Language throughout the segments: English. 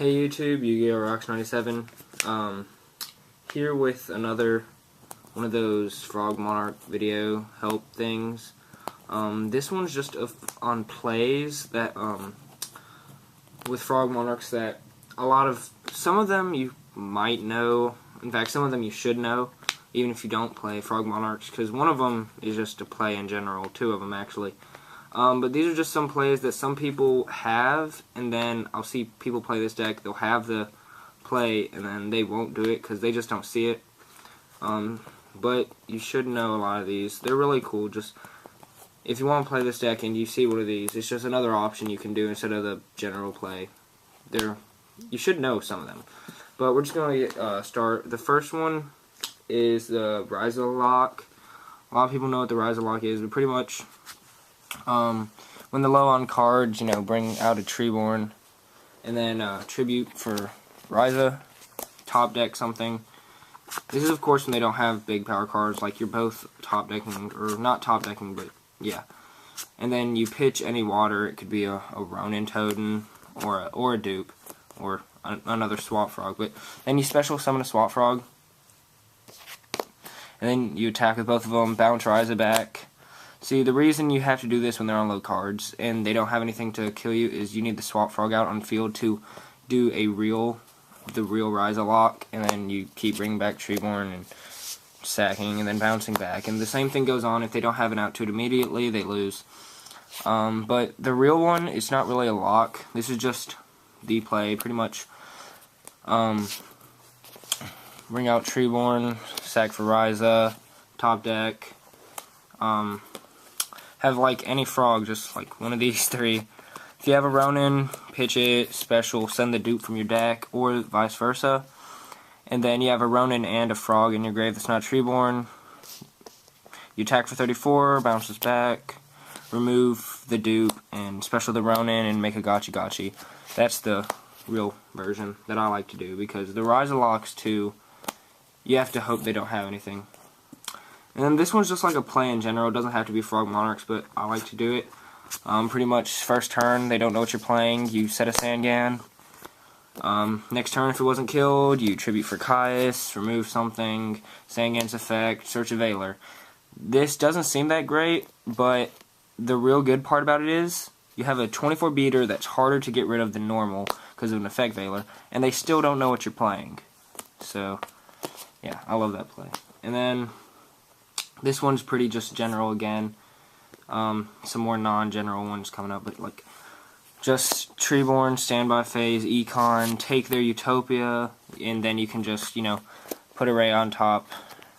Hey YouTube, Yu-Gi-Oh! Rocks97. Here with another one of those Frog Monarch video help things. This one's just on plays that with Frog Monarchs that some of them you might know. In fact, some of them you should know, even if you don't play Frog Monarchs, because one of them is just a play in general. Two of them actually. But these are just some plays that some people have, and then I'll see people play this deck, they'll have the play, and then they won't do it because they just don't see it. But you should know a lot of these. They're really cool. Just if you want to play this deck and you see one of these, it's just another option you can do instead of the general play. You should know some of them. But we're just going to start. The first one is the Rise-a-Lock. A lot of people know what the Rise-a-Lock is, but pretty much when they're low on cards, bring out a Treeborn, and then tribute for Ryza, top deck something. This is of course when they don't have big power cards, like you're both top decking, or not top decking, but yeah. And then you pitch any water. It could be a Ronin Totem, or a dupe, or another Swap Frog. But then you special summon a Swap Frog, and then you attack with both of them, bounce Ryza back. See, the reason you have to do this when they're on low cards and they don't have anything to kill you is you need the Swap Frog out on field to do the real Rise-a-Lock, and then you keep bringing back Treeborn and sacking and then bouncing back. And the same thing goes on if they don't have an out to it immediately, they lose. But the real one, it's not really a lock. This is just the play, pretty much. Bring out Treeborn, sack for Ryza, top deck. Have like any frog, just like one of these three. If you have a Ronin, pitch it, special, send the dupe from your deck, or vice versa. And then you have a Ronin and a frog in your grave that's not Treeborn. You attack for 34, bounces back, remove the dupe, and special the Ronin and make a gotchi. That's the real version that I like to do, because the Rise-a-Locks too, you have to hope they don't have anything. And then this one's just like a play in general. It doesn't have to be Frog Monarchs, but I like to do it. Pretty much first turn, they don't know what you're playing, you set a Sangan. Next turn, if it wasn't killed, you tribute for Caius, remove something, Sangan's effect, search a Veiler. This doesn't seem that great, but the real good part about it is you have a 24 beater that's harder to get rid of than normal because of an effect Veiler, and they still don't know what you're playing. So, yeah, I love that play. And then this one's pretty just general again. Some more non-general ones coming up, but like just Treeborn, standby phase, Econ, take their Utopia, and then you can just, put a Ray on top,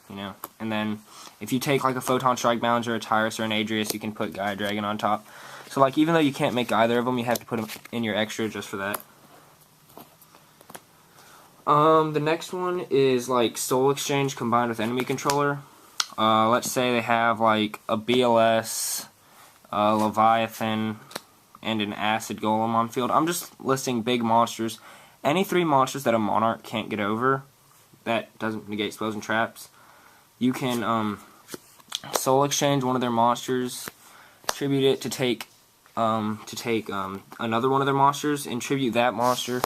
and then if you take like a Photon Strike Bouncer, a Tyrus, or an Adrius, you can put Gaia Dragon on top. So like even though you can't make either of them, you have to put them in your extra just for that. The next one is like Soul Exchange combined with enemy controller. Let's say they have like a BLS, a Leviathan, and an Acid Golem on field. I'm just listing big monsters. Any three monsters that a Monarch can't get over, that doesn't negate spells and traps, you can Soul Exchange one of their monsters, tribute it to take another one of their monsters, and tribute that monster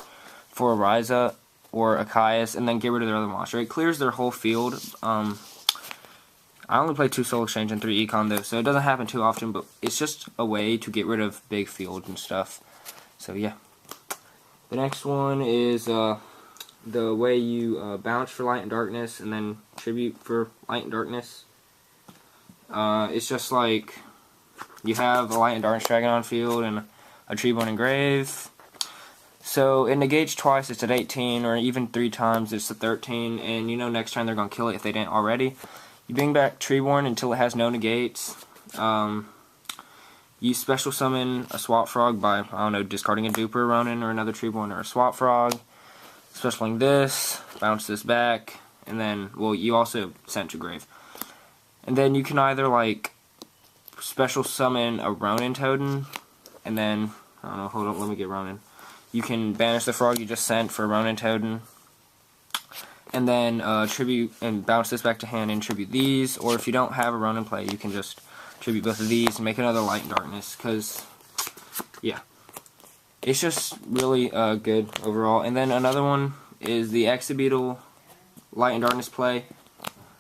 for a Ryza or a Caius, and then get rid of their other monster. It clears their whole field. I only play 2 Soul Exchange and 3 Econ though, so it doesn't happen too often, but it's just a way to get rid of big fields and stuff. So yeah. The next one is the way you bounce for Light and Darkness and then tribute for Light and Darkness. It's just like you have a Light and Darkness Dragon on field and a Treeborn engrave. So it negates twice, it's at 18, or even 3 times, it's at 13, and next turn they're going to kill it if they didn't already. You bring back Treeborn until it has no negates. You special summon a Swap Frog by, discarding a dupe or a Ronin or another Treeborn or a Swap Frog. Specialing this, bounce this back, and then, you also send to grave. And then you can either, special summon a Ronin Totem, and then, hold on, let me get Ronin. You can banish the frog you just sent for a Ronin Totem, and then tribute and bounce this back to hand and tribute these, or if you don't have a Ronin play, you can just tribute both of these and make another Light and Darkness, because, yeah. it's just really good overall. And then another one is the Exa-beetle Light and Darkness play.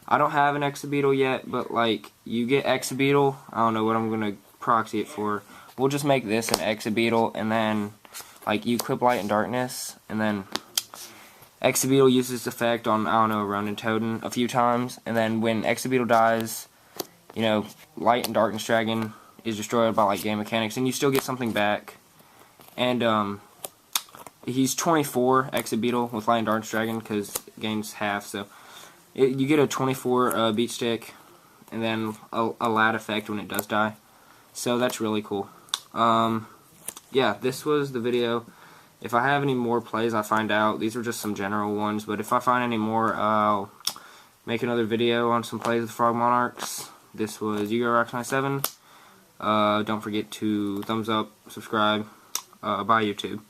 I don't have an Exa-beetle yet, but like you get Exa-beetle, I don't know what I'm gonna proxy it for. We'll just make this an Exa-beetle, and then like you equip Light and Darkness, and then Exa-beetle uses this effect on, I don't know, Ronin Totem a few times, and then when Exa-beetle dies, you know, Light and Darkness Dragon is destroyed by like game mechanics, and you still get something back. And he's 24 Exa-beetle with Light and Darkness Dragon because game's half, so you get a 24 beat stick, and then a loud effect when it does die. So that's really cool. Yeah, this was the video. If I have any more plays I find out, these are just some general ones, but if I find any more, I'll make another video on some plays with Frog Monarchs. This was YouGoRox97. Don't forget to thumbs up, subscribe. Bye, YouTube.